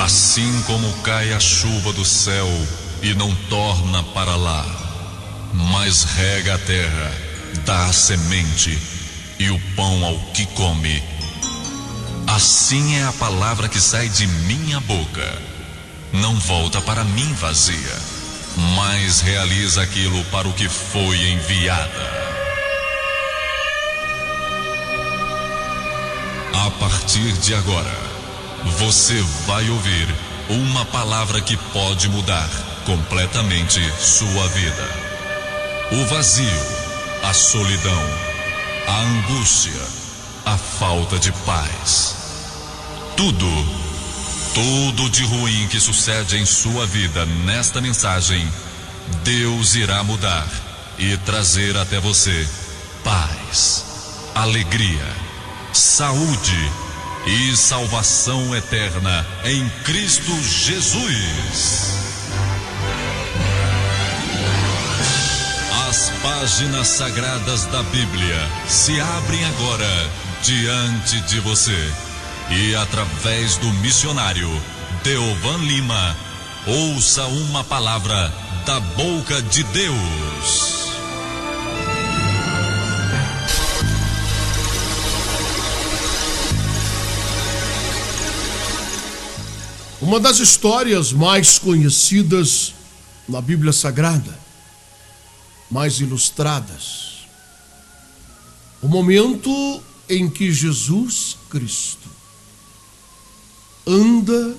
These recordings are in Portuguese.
Assim como cai a chuva do céu e não torna para lá, mas rega a terra, dá a semente e o pão ao que come, assim é a palavra que sai de minha boca. Não volta para mim vazia, mas realiza aquilo para o que foi enviada. A partir de agora, você vai ouvir uma palavra que pode mudar completamente sua vida. O vazio, a solidão, a angústia, a falta de paz. Tudo de ruim que sucede em sua vida nesta mensagem, Deus irá mudar e trazer até você paz, alegria, saúde e salvação eterna em Cristo Jesus. As páginas sagradas da Bíblia se abrem agora diante de você e através do missionário Deovan Lima, ouça uma palavra da boca de Deus. Uma das histórias mais conhecidas na Bíblia Sagrada, mais ilustradas, o momento em que Jesus Cristo anda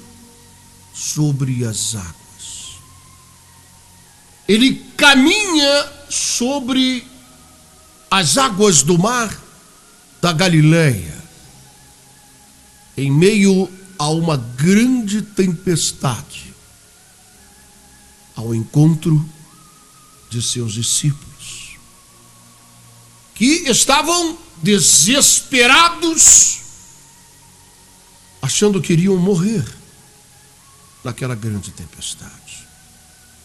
sobre as águas. Ele caminha sobre as águas do mar da Galileia, em meio a uma grande tempestade, ao encontro de seus discípulos, que estavam desesperados, achando que iriam morrer naquela grande tempestade.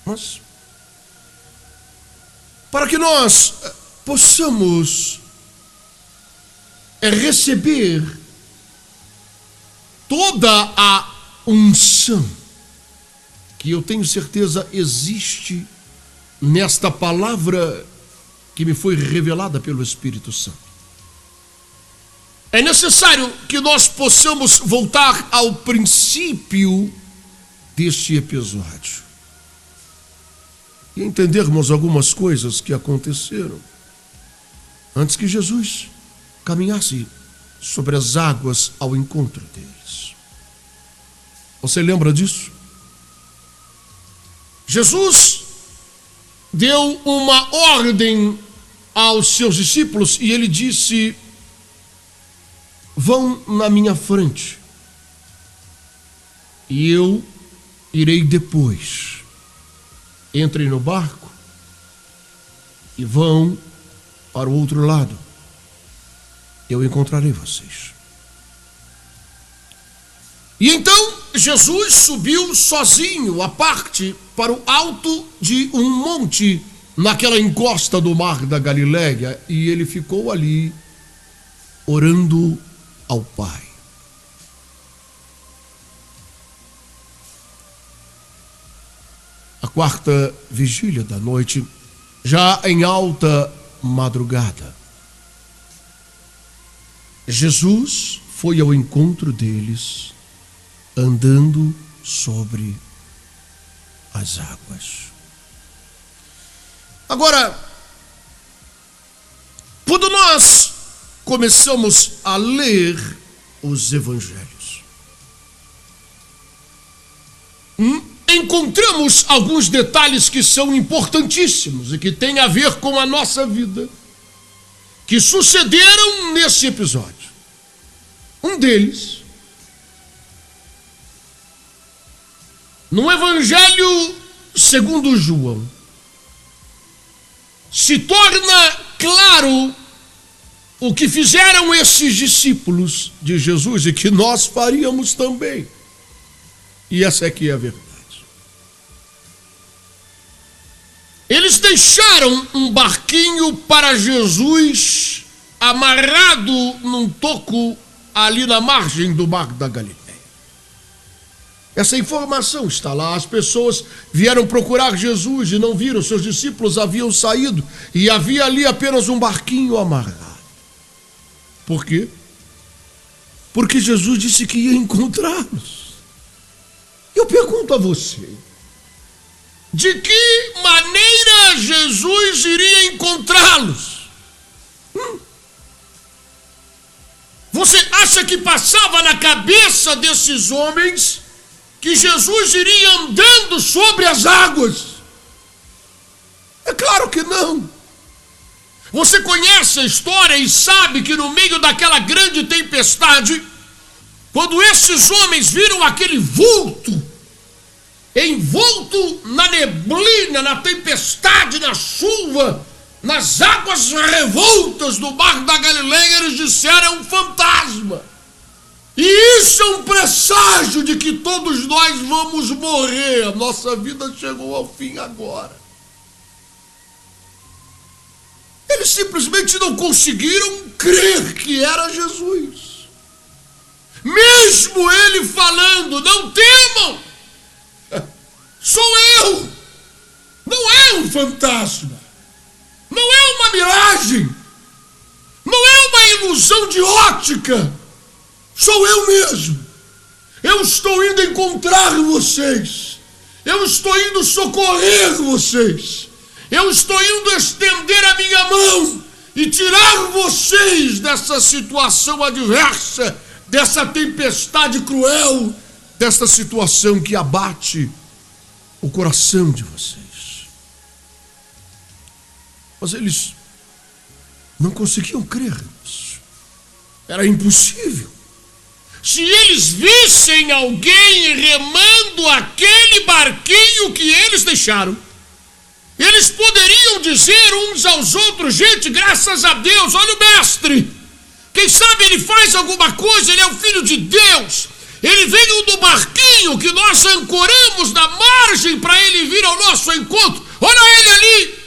Mas, para que nós possamos receber toda a unção que eu tenho certeza existe nesta palavra que me foi revelada pelo Espírito Santo, é necessário que nós possamos voltar ao princípio deste episódio e entendermos algumas coisas que aconteceram antes que Jesus caminhasse sobre as águas ao encontro deles. Você lembra disso? Jesus deu uma ordem aos seus discípulos e ele disse: vão na minha frente e eu irei depois. Entrem no barco e vão para o outro lado. Eu encontrarei vocês. E então Jesus subiu sozinho à parte para o alto de um monte naquela encosta do mar da Galileia e ele ficou ali orando ao Pai. A quarta vigília da noite, já em alta madrugada, Jesus foi ao encontro deles, andando sobre as águas. Agora, quando nós começamos a ler os evangelhos, encontramos alguns detalhes que são importantíssimos e que têm a ver com a nossa vida, que sucederam nesse episódio. Um deles, no Evangelho segundo João, se torna claro o que fizeram esses discípulos de Jesus e que nós faríamos também. E essa aqui é a verdade. Eles deixaram um barquinho para Jesus amarrado num toco ali na margem do mar da Galileia. Essa informação está lá. As pessoas vieram procurar Jesus e não viram. Seus discípulos haviam saído e havia ali apenas um barquinho amarrado. Por quê? Porque Jesus disse que ia encontrá-los. Eu pergunto a você, de que maneira Jesus iria encontrá-los? Você acha que passava na cabeça desses homens que Jesus iria andando sobre as águas? É claro que não. Você conhece a história e sabe que no meio daquela grande tempestade, quando esses homens viram aquele vulto, envolto na neblina, na tempestade, na chuva, nas águas revoltas do mar da Galileia, eles disseram: é um fantasma. E isso é um presságio de que todos nós vamos morrer. A nossa vida chegou ao fim agora. Eles simplesmente não conseguiram crer que era Jesus. Mesmo ele falando: não temam, sou eu. Não é um fantasma. Não é uma miragem. Não é uma ilusão de ótica. Sou eu mesmo. Eu estou indo encontrar vocês. Eu estou indo socorrer vocês. Eu estou indo estender a minha mão e tirar vocês dessa situação adversa, dessa tempestade cruel, dessa situação que abate o coração de vocês. Mas eles não conseguiam crer nisso. Era impossível. Se eles vissem alguém remando aquele barquinho que eles deixaram, eles poderiam dizer uns aos outros: gente, graças a Deus, olha o mestre. Quem sabe ele faz alguma coisa, ele é o filho de Deus. Ele veio do barquinho que nós ancoramos na margem para ele vir ao nosso encontro. Olha ele ali.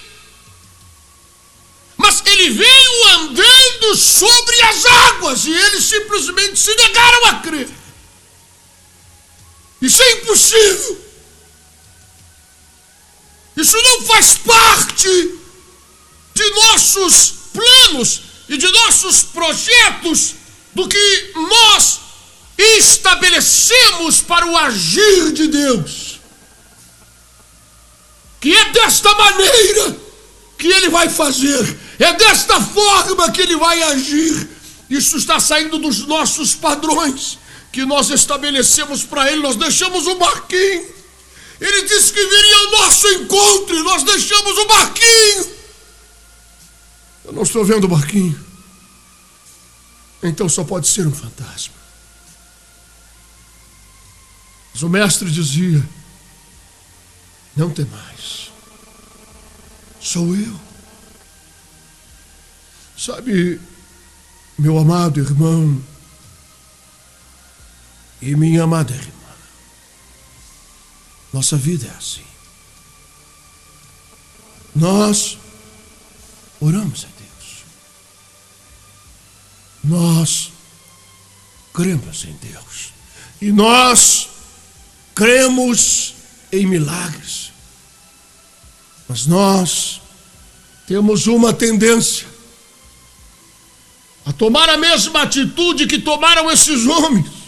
Mas ele veio andando sobre as águas e eles simplesmente se negaram a crer. Isso é impossível. Isso não faz parte de nossos planos e de nossos projetos, do que nós estabelecemos para o agir de Deus. Que é desta maneira que ele vai fazer, é desta forma que ele vai agir. Isso está saindo dos nossos padrões que nós estabelecemos para ele. Nós deixamos o barquinho. Ele disse que viria ao nosso encontro e nós deixamos o barquinho. Eu não estou vendo o barquinho. Então só pode ser um fantasma. Mas o mestre dizia: não temais, sou eu. Sabe, meu amado irmão e minha amada irmã, nossa vida é assim. Nós oramos a Deus. Nós cremos em Deus. E nós cremos em milagres. Mas nós temos uma tendência a tomar a mesma atitude que tomaram esses homens.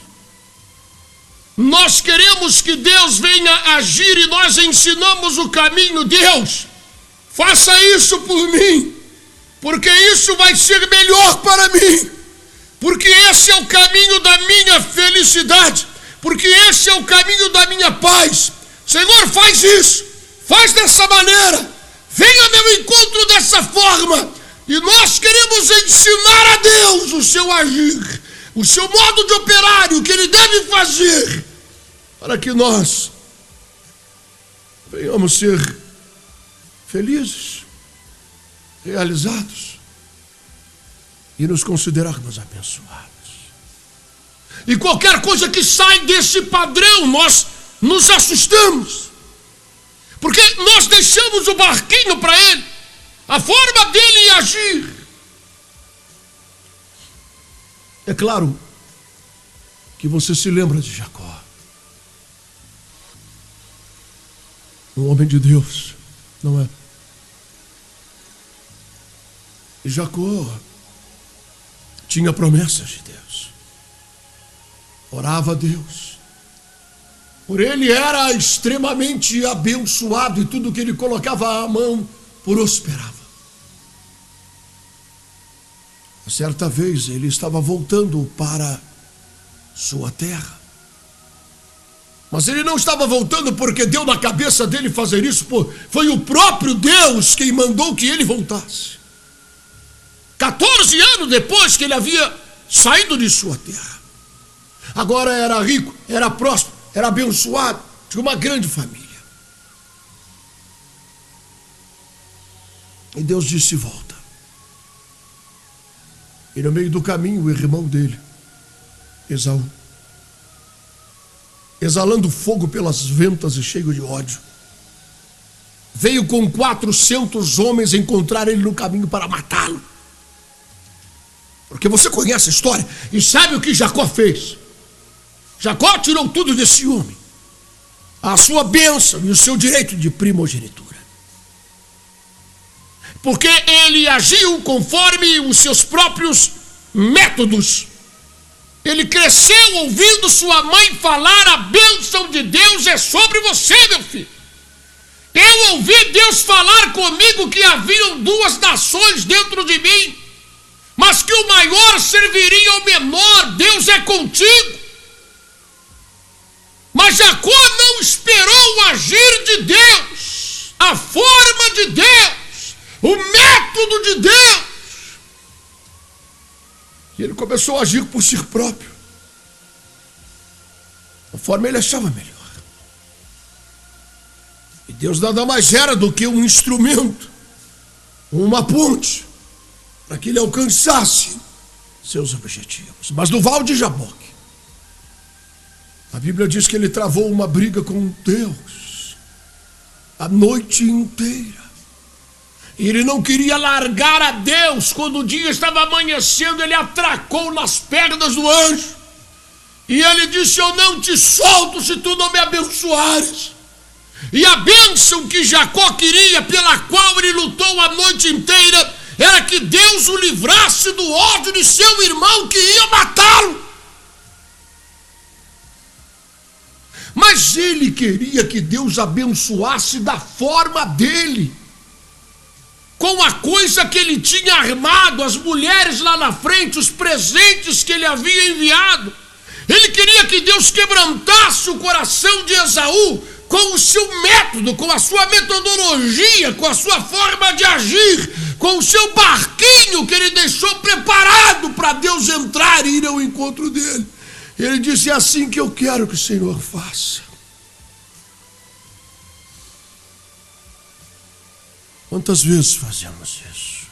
Nós queremos que Deus venha agir e nós ensinamos o caminho. Deus, faça isso por mim, porque isso vai ser melhor para mim, porque esse é o caminho da minha felicidade, porque esse é o caminho da minha paz. Senhor, faz isso, faz dessa maneira, venha ao meu encontro dessa forma. E nós queremos ensinar a Deus o seu agir, o seu modo de operar, o que ele deve fazer, para que nós venhamos ser felizes, realizados e nos considerarmos abençoados. E qualquer coisa que sai desse padrão, nós nos assustamos, porque nós deixamos o barquinho para ele, a forma dele agir. É claro que você se lembra de Jacó. Um homem de Deus, não é? E Jacó tinha promessas de Deus. Orava a Deus. Por ele era extremamente abençoado e tudo que ele colocava a mão prosperava. Certa vez ele estava voltando para sua terra. Mas ele não estava voltando porque deu na cabeça dele fazer isso. Foi o próprio Deus quem mandou que ele voltasse. 14 anos depois que ele havia saído de sua terra. Agora era rico, era próspero, era abençoado, tinha uma grande família. E Deus disse: volta. E no meio do caminho, o irmão dele, Esaú, exalando fogo pelas ventas e cheio de ódio, veio com 400 homens encontrar ele no caminho para matá-lo. Porque você conhece a história e sabe o que Jacó fez. Jacó tirou tudo desse homem, a sua bênção e o seu direito de primogenitura. Porque ele agiu conforme os seus próprios métodos. Ele cresceu ouvindo sua mãe falar: a bênção de Deus é sobre você, meu filho. Eu ouvi Deus falar comigo que haviam 2 nações dentro de mim, mas que o maior serviria ao menor. Deus é contigo. Mas Jacó não esperou o agir de Deus, a forma de Deus, o método de Deus. E ele começou a agir por si próprio, conforme ele achava melhor. E Deus nada mais era do que um instrumento, uma ponte, para que ele alcançasse seus objetivos. Mas no Val de Jaboque, a Bíblia diz que ele travou uma briga com Deus a noite inteira. E ele não queria largar a Deus. Quando o dia estava amanhecendo, ele atracou nas pernas do anjo. E ele disse: eu não te solto se tu não me abençoares. E a bênção que Jacó queria, pela qual ele lutou a noite inteira, era que Deus o livrasse do ódio de seu irmão que ia matá-lo. Mas ele queria que Deus abençoasse da forma dele, com a coisa que ele tinha armado, as mulheres lá na frente, os presentes que ele havia enviado. Ele queria que Deus quebrantasse o coração de Esaú com o seu método, com a sua metodologia, com a sua forma de agir, com o seu barquinho que ele deixou preparado para Deus entrar e ir ao encontro dele. Ele disse: é assim que eu quero que o Senhor faça. Quantas vezes fazemos isso?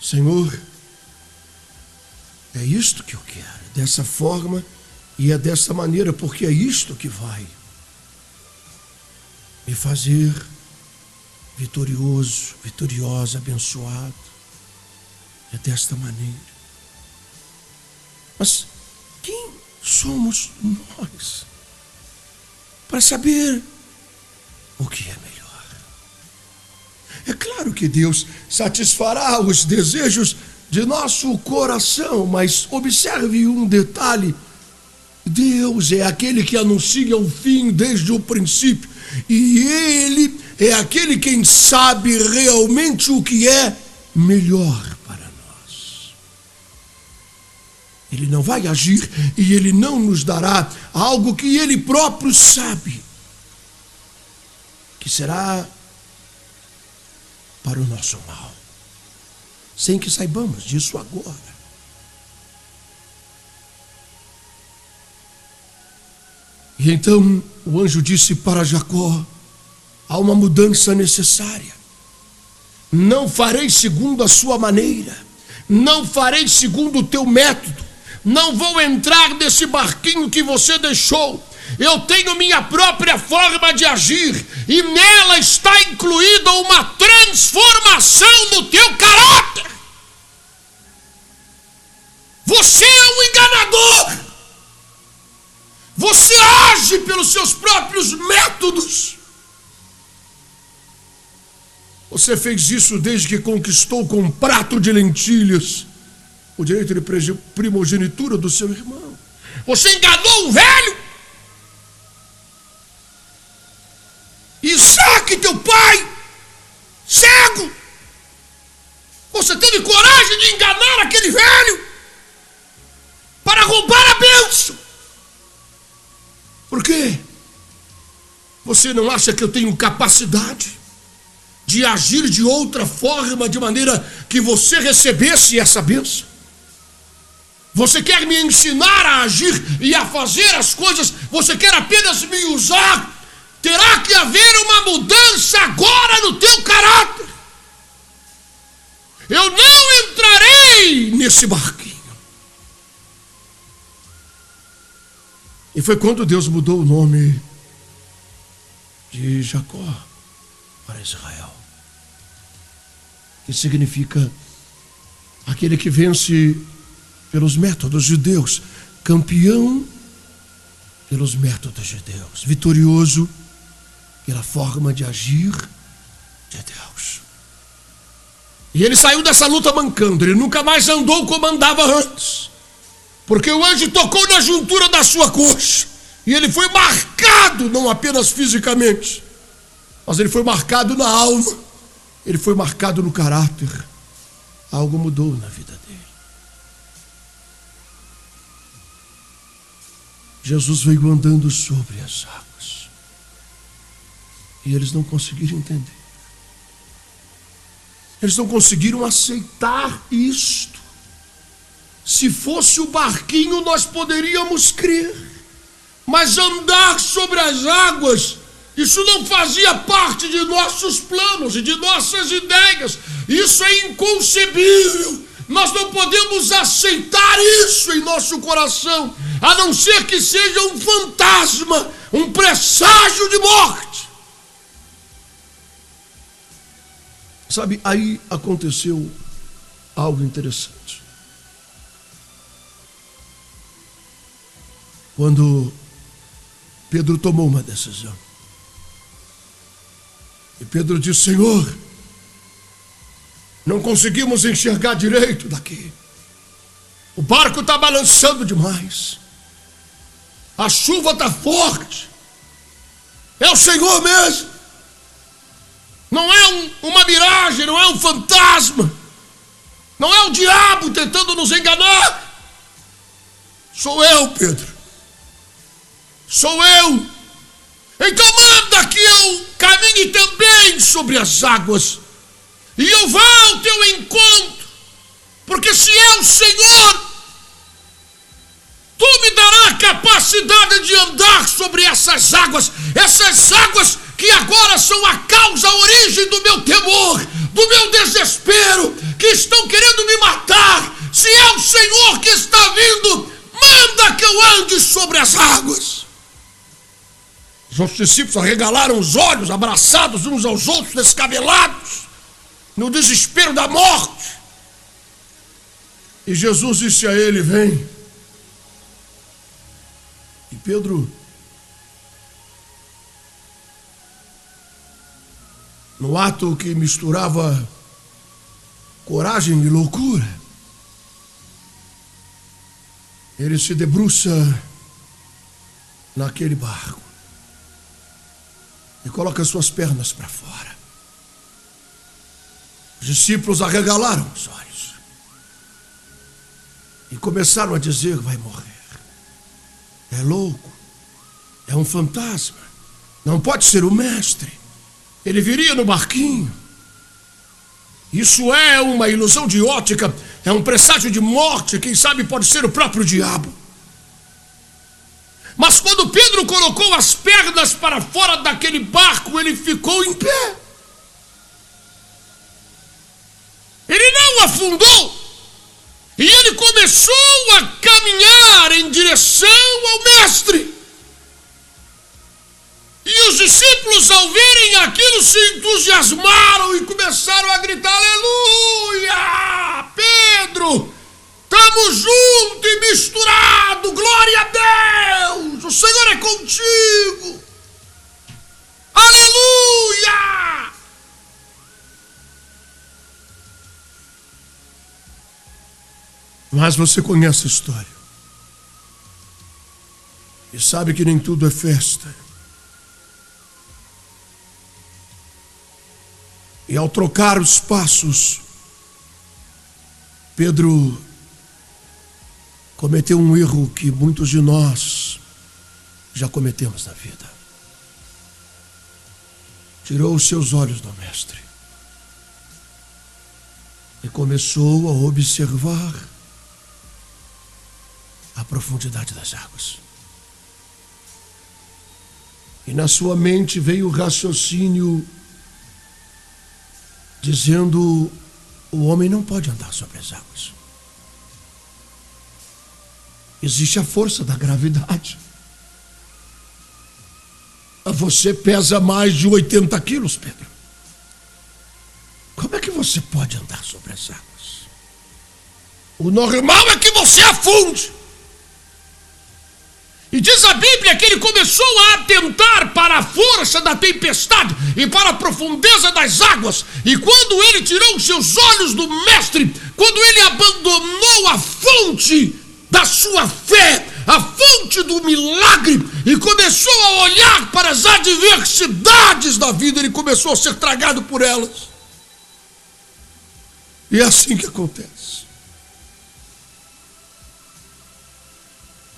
Senhor, é isto que eu quero, dessa forma e é dessa maneira, porque é isto que vai me fazer vitorioso, vitoriosa, abençoado. É desta maneira. Mas quem somos nós para saber o que é melhor? É claro que Deus satisfará os desejos de nosso coração, mas observe um detalhe: Deus é aquele que anuncia o fim desde o princípio, e Ele é aquele quem sabe realmente o que é melhor. Ele não vai agir e Ele não nos dará algo que Ele próprio sabe que será para o nosso mal, sem que saibamos disso agora. E então o anjo disse para Jacó: há uma mudança necessária. Não farei segundo a sua maneira, não farei segundo o teu método. Não vou entrar nesse barquinho que você deixou. Eu tenho minha própria forma de agir, e nela está incluída uma transformação no teu caráter. Você é um enganador. Você age pelos seus próprios métodos. Você fez isso desde que conquistou com um prato de lentilhas o direito de primogenitura do seu irmão. Você enganou o velho. Isaac, teu pai, cego. Você teve coragem de enganar aquele velho para roubar a bênção. Por quê? Você não acha que eu tenho capacidade de agir de outra forma, de maneira que você recebesse essa bênção? Você quer me ensinar a agir e a fazer as coisas? Você quer apenas me usar? Terá que haver uma mudança agora no teu caráter. Eu não entrarei nesse barquinho. E foi quando Deus mudou o nome de Jacó para Israel, que significa aquele que vence pelos métodos de Deus, campeão pelos métodos de Deus, vitorioso pela forma de agir de Deus. E ele saiu dessa luta mancando, ele nunca mais andou como andava antes, porque o anjo tocou na juntura da sua coxa, e ele foi marcado, não apenas fisicamente, mas ele foi marcado na alma, ele foi marcado no caráter. Algo mudou na vida dele. Jesus veio andando sobre as águas, e eles não conseguiram entender. Eles não conseguiram aceitar isto. Se fosse o barquinho, nós poderíamos crer, mas andar sobre as águas, isso não fazia parte de nossos planos e de nossas ideias. Isso é inconcebível. Nós não podemos aceitar isso em nosso coração, a não ser que seja um fantasma, um presságio de morte. Sabe, aí aconteceu algo interessante. Quando Pedro tomou uma decisão, e Pedro disse: Senhor, não conseguimos enxergar direito daqui. O barco está balançando demais. A chuva está forte. É o Senhor mesmo. Não é uma miragem, não é um fantasma. Não é o diabo tentando nos enganar. Sou eu, Pedro. Sou eu. Então manda que eu caminhe também sobre as águas, e eu vá ao teu encontro, porque se é o Senhor, tu me darás capacidade de andar sobre essas águas que agora são a causa, a origem do meu temor, do meu desespero, que estão querendo me matar. Se é o Senhor que está vindo, manda que eu ande sobre as águas. Os outros discípulos arregalaram os olhos, abraçados uns aos outros, descabelados, no desespero da morte. E Jesus disse a ele: vem. E Pedro, no ato que misturava coragem e loucura, ele se debruça naquele barco e coloca suas pernas para fora. Os discípulos arregalaram os olhos e começaram a dizer: vai morrer, é louco, é um fantasma, não pode ser o mestre, ele viria no barquinho. Isso é uma ilusão de ótica, é um presságio de morte, quem sabe pode ser o próprio diabo. Mas quando Pedro colocou as pernas para fora daquele barco, ele ficou em pé. Ele não afundou. E ele começou a caminhar em direção ao mestre. E os discípulos, ao verem aquilo, se entusiasmaram e começaram a gritar: aleluia! Pedro, estamos juntos e misturados, glória a Deus! O Senhor contigo. Aleluia! Mas você conhece a história e sabe que nem tudo é festa. E ao trocar os passos, Pedro cometeu um erro que muitos de nós já cometemos na vida. Tirou os seus olhos do mestre e começou a observar a profundidade das águas. E na sua mente veio o raciocínio dizendo: o homem não pode andar sobre as águas. Existe a força da gravidade. Você pesa mais de 80 quilos, Pedro. Como é que você pode andar sobre as águas? O normal é que você afunde. E diz a Bíblia que ele começou a atentar para a força da tempestade e para a profundeza das águas. E quando ele tirou os seus olhos do mestre, quando ele abandonou a fonte da sua fé, a fonte do milagre, e começou a olhar para as adversidades da vida, ele começou a ser tragado por elas. E é assim que acontece.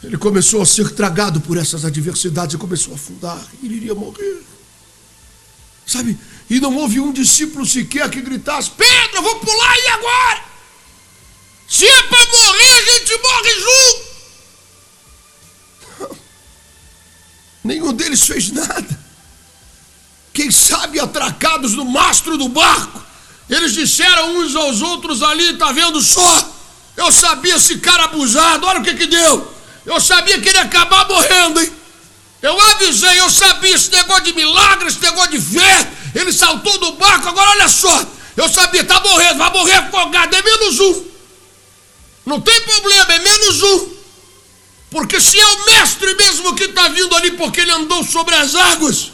Ele começou a ser tragado por essas adversidades e começou a afundar. Ele iria morrer. Sabe? E não houve um discípulo sequer que gritasse: Pedro, eu vou pular aí agora. Se é para morrer, a gente morre junto. Não. Nenhum deles fez nada. Quem sabe atracados no mastro do barco, eles disseram uns aos outros ali: tá vendo só? Eu sabia esse cara abusado, olha o que deu. Eu sabia que ele ia acabar morrendo, hein? Eu avisei, eu sabia esse negócio de milagre, esse negócio de fé. Ele saltou do barco, agora olha só. Eu sabia, tá morrendo, vai morrer afogado, é menos um. Não tem problema, é menos um. Porque se é o mestre mesmo que está vindo ali porque ele andou sobre as águas,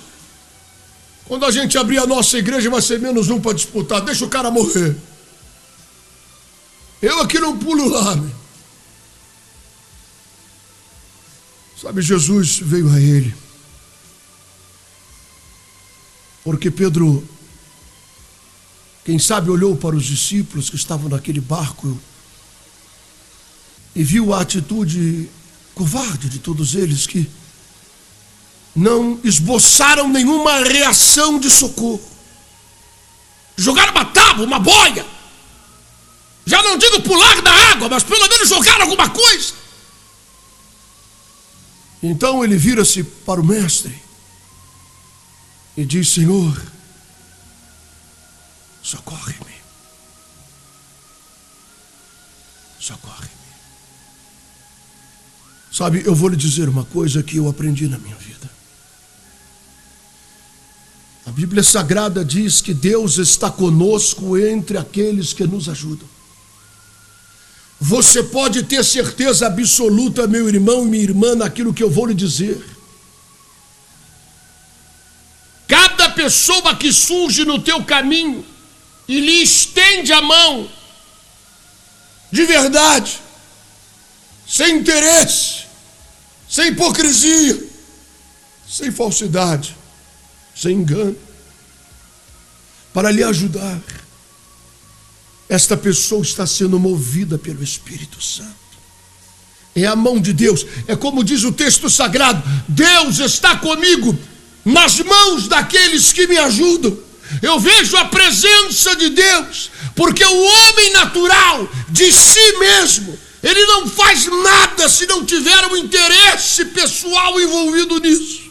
quando a gente abrir a nossa igreja vai ser menos um para disputar, deixa o cara morrer. Eu aqui não pulo lá, meu. Sabe, Jesus veio a ele, porque Pedro, quem sabe, olhou para os discípulos que estavam naquele barco e viu a atitude covarde de todos eles, que não esboçaram nenhuma reação de socorro. Jogaram uma tábua, uma boia. Já não digo pular da água, mas pelo menos jogaram alguma coisa. Então ele vira-se para o mestre e diz: Senhor, socorre-me. Socorre-me. Sabe, eu vou lhe dizer uma coisa que eu aprendi na minha vida. A Bíblia Sagrada diz que Deus está conosco entre aqueles que nos ajudam. Você pode ter certeza absoluta, meu irmão e minha irmã, naquilo que eu vou lhe dizer. Cada pessoa que surge no teu caminho e lhe estende a mão, de verdade, sem interesse, sem hipocrisia, sem falsidade, sem engano, para lhe ajudar, esta pessoa está sendo movida pelo Espírito Santo. É a mão de Deus. É como diz o texto sagrado: Deus está comigo nas mãos daqueles que me ajudam. Eu vejo a presença de Deus, porque o homem natural, de si mesmo, ele não faz nada se não tiver um interesse pessoal envolvido nisso.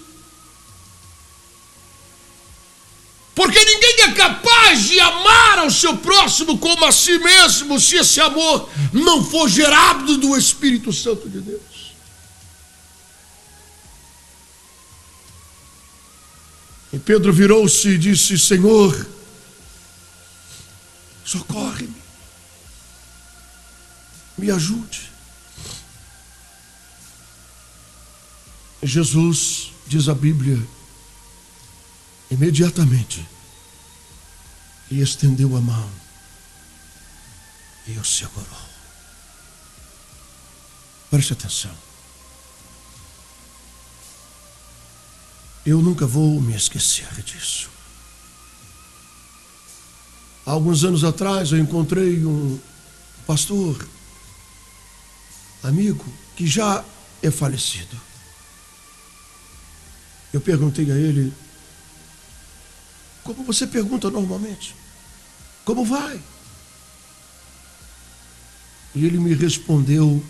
Porque ninguém é capaz de amar ao seu próximo como a si mesmo, se esse amor não for gerado do Espírito Santo de Deus. E Pedro virou-se e disse: Senhor, socorre-me, me ajude. Jesus, diz a Bíblia, imediatamente e estendeu a mão e o segurou. Preste atenção. Eu nunca vou me esquecer disso. Há alguns anos atrás eu encontrei um pastor, amigo, que já é falecido. Eu perguntei a ele, como você pergunta normalmente, como vai? E ele me respondeu,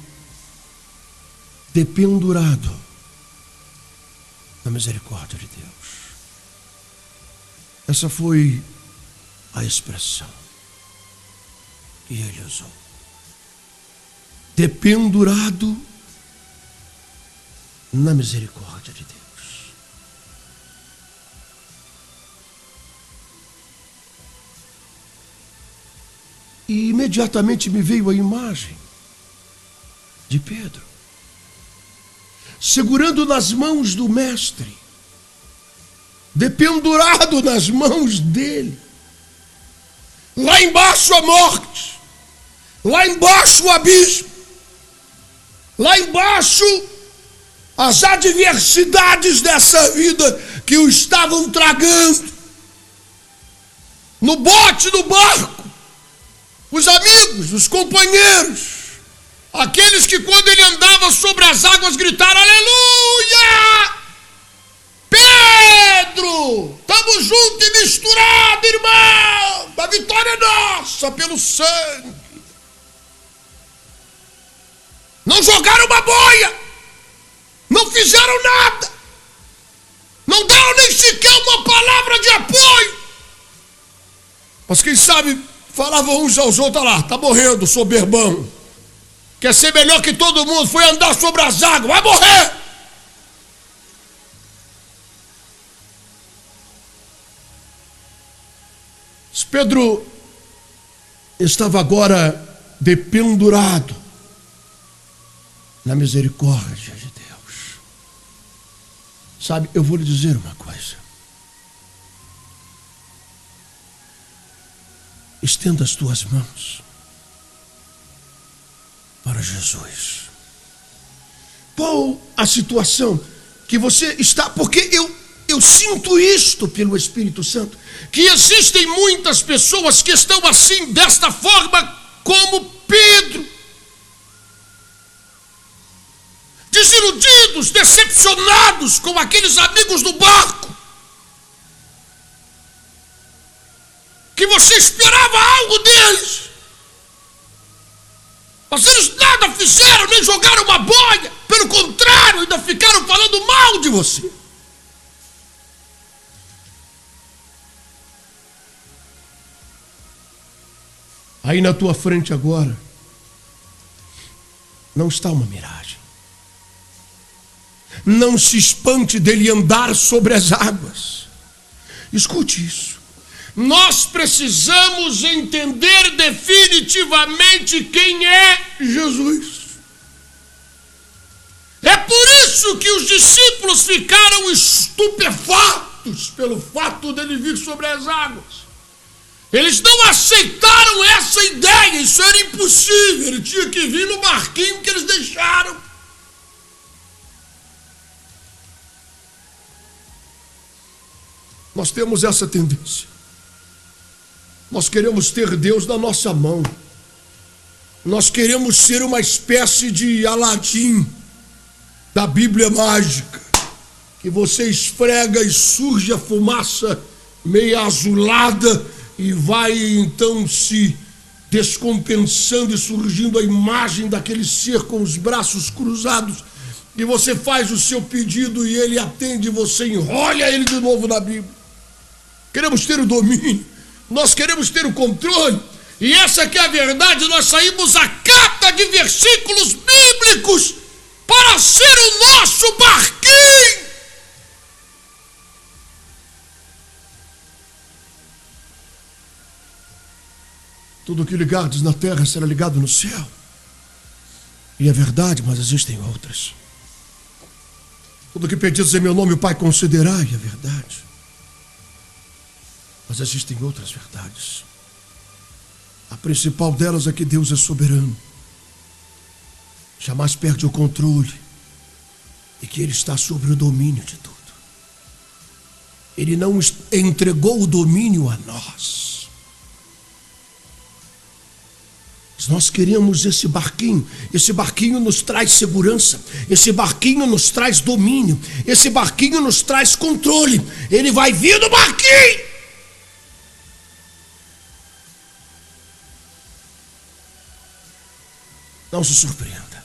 dependurado na misericórdia de Deus. Essa foi a expressão que ele usou. Dependurado na misericórdia de Deus. E imediatamente me veio a imagem de Pedro, segurando nas mãos do mestre, dependurado nas mãos dele. Lá embaixo a morte, lá embaixo o abismo, lá embaixo as adversidades dessa vida que o estavam tragando. No bote, no barco, os amigos, os companheiros, aqueles que quando ele andava sobre as águas gritaram aleluia! Pedro, estamos juntos e misturados, irmão! A vitória é nossa pelo sangue. Não jogaram uma boia, não fizeram nada, não deram nem sequer uma palavra de apoio. Mas quem sabe falavam uns aos outros, lá, tá morrendo, soberbão. Quer ser melhor que todo mundo, foi andar sobre as águas, vai morrer. Pedro estava agora dependurado na misericórdia de Deus. Sabe, eu vou lhe dizer uma coisa. Estenda as tuas mãos para Jesus. Qual a situação que você está? Porque eu sinto isto pelo Espírito Santo, que existem muitas pessoas que estão assim, desta forma, como Pedro, desiludidos, decepcionados com aqueles amigos do barco, que você esperava algo deles, mas eles nada fizeram, nem jogaram uma boia, pelo contrário, ainda ficaram falando mal de você. Aí na tua frente agora não está uma miragem. Não se espante dele andar sobre as águas. Escute isso. Nós precisamos entender definitivamente quem é Jesus. É por isso que os discípulos ficaram estupefatos pelo fato dele vir sobre as águas. Eles não aceitaram essa ideia, isso era impossível, ele tinha que vir no barquinho que eles deixaram. Nós temos essa tendência. Nós queremos ter Deus na nossa mão. Nós queremos ser uma espécie de Aladim da Bíblia mágica, que você esfrega e surge a fumaça meio azulada e vai então se descompensando e surgindo a imagem daquele ser com os braços cruzados, e você faz o seu pedido e ele atende, e você enrola ele de novo na Bíblia. Queremos ter o domínio, nós queremos ter o controle, e essa que é a verdade. Nós saímos a cata de versículos bíblicos para ser o nosso barquinho. Tudo que ligardes na terra será ligado no céu. E é verdade, mas existem outras. Tudo que pedis em meu nome, o Pai concederá, e é verdade. Mas existem outras verdades. A principal delas é que Deus é soberano. Jamais perde o controle. E que Ele está sobre o domínio de tudo. Ele não entregou o domínio a nós. Nós queremos esse barquinho nos traz segurança, esse barquinho nos traz domínio, esse barquinho nos traz controle. Ele vai vir no barquinho. Não se surpreenda.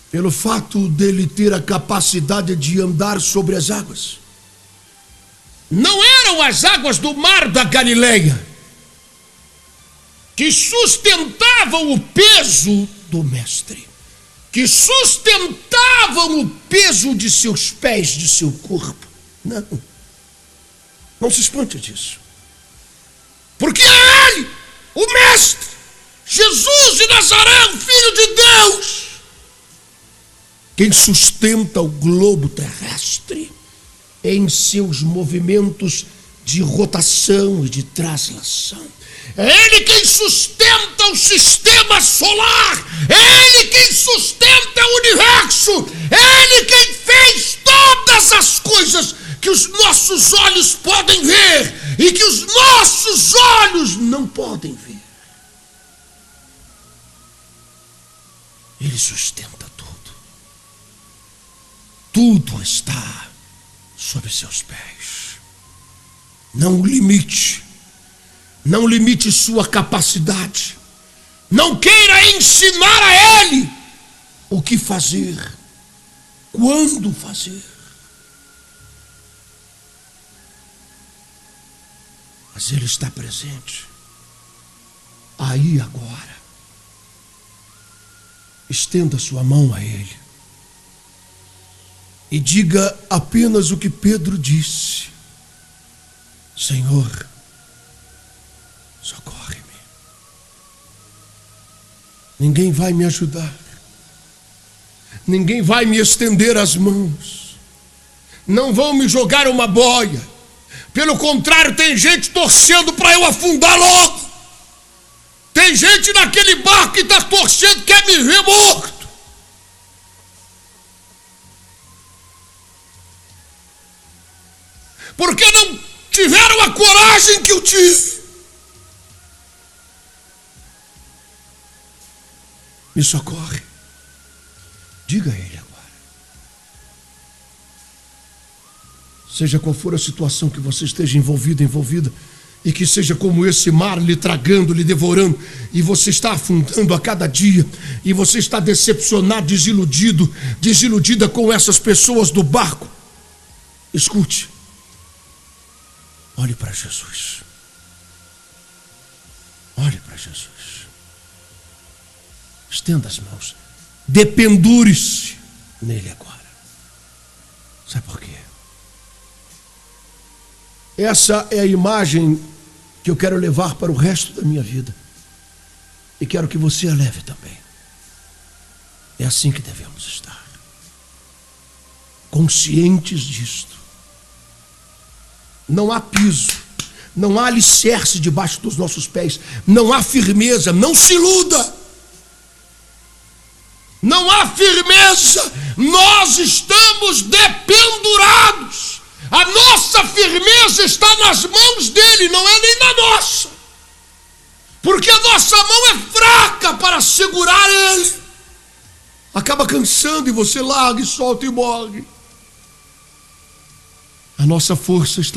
Pelo fato dele ter a capacidade de andar sobre as águas. Não eram as águas do mar da Galileia que sustentavam o peso do mestre, que sustentavam o peso de seus pés, de seu corpo. Não se espante disso. Porque é Ele, o mestre, Jesus de Nazaré, o Filho de Deus, quem sustenta o globo terrestre em seus movimentos de rotação e de translação. É Ele quem sustenta o sistema solar. É Ele quem sustenta o universo. É Ele quem fez todas as coisas que os nossos olhos podem ver e que os nossos olhos não podem ver. Ele sustenta tudo. Tudo está sob seus pés. Não limite sua capacidade. Não queira ensinar a Ele o que fazer, quando fazer. Mas Ele está presente, aí agora. Estenda sua mão a Ele e diga apenas o que Pedro disse: Senhor, socorre-me. Ninguém vai me ajudar. Ninguém vai me estender as mãos. Não vão me jogar uma boia. Pelo contrário, tem gente torcendo para eu afundar logo. Tem gente naquele barco que está torcendo, quer me ver morto. Porque não tiveram a coragem que eu tive. Me socorre. Diga a Ele agora. Seja qual for a situação que você esteja envolvida, e que seja como esse mar lhe tragando, lhe devorando, e você está afundando a cada dia, e você está decepcionado, desiludida com essas pessoas do barco. Escute. Olhe para Jesus. Olhe para Jesus. Estenda as mãos. Dependure-se nele agora. Sabe por quê? Essa é a imagem que eu quero levar para o resto da minha vida. E quero que você a leve também. É assim que devemos estar. Conscientes disto. Não há piso, não há alicerce debaixo dos nossos pés, não há firmeza, não se iluda. Não há firmeza, nós estamos dependurados. A nossa firmeza está nas mãos dele, não é nem na nossa. Porque a nossa mão é fraca para segurar ele. Acaba cansando e você larga e solta e morre. A nossa força está